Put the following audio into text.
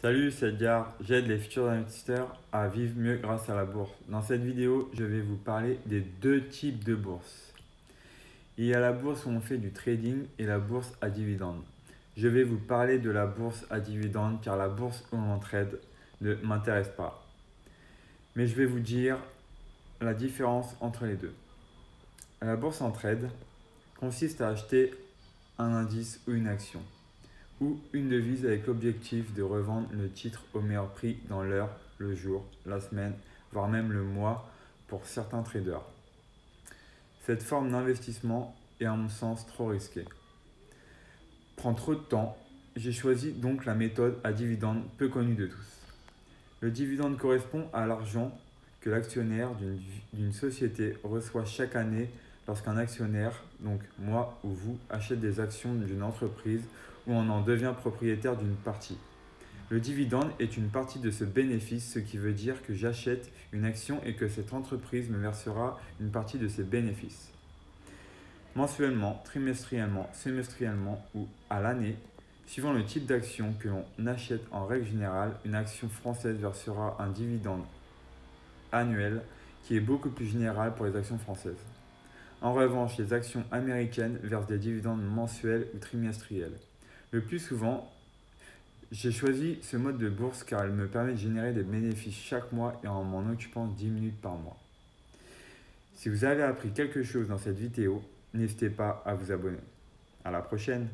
Salut, c'est Edgar. J'aide les futurs investisseurs à vivre mieux grâce à la bourse. Dans cette vidéo, je vais vous parler des deux types de bourses. Il y a la bourse où on fait du trading et la bourse à dividendes. Je vais vous parler de la bourse à dividendes car la bourse où on trade ne m'intéresse pas. Mais je vais vous dire la différence entre les deux. La bourse en trade consiste à acheter un indice ou une action, ou une devise avec l'objectif de revendre le titre au meilleur prix dans l'heure, le jour, la semaine, voire même le mois pour certains traders. Cette forme d'investissement est à mon sens trop risquée. Prend trop de temps, j'ai choisi donc la méthode à dividende peu connue de tous. Le dividende correspond à l'argent que l'actionnaire d'une société reçoit chaque année lorsqu'un actionnaire, donc moi ou vous, achète des actions d'une entreprise ou on en devient propriétaire d'une partie. Le dividende est une partie de ce bénéfice, ce qui veut dire que j'achète une action et que cette entreprise me versera une partie de ses bénéfices. Mensuellement, trimestriellement, semestriellement ou à l'année, suivant le type d'action que l'on achète en règle générale, une action française versera un dividende annuel qui est beaucoup plus général pour les actions françaises. En revanche, les actions américaines versent des dividendes mensuels ou trimestriels. Le plus souvent, j'ai choisi ce mode de bourse car elle me permet de générer des bénéfices chaque mois et en m'en occupant 10 minutes par mois. Si vous avez appris quelque chose dans cette vidéo, n'hésitez pas à vous abonner. À la prochaine!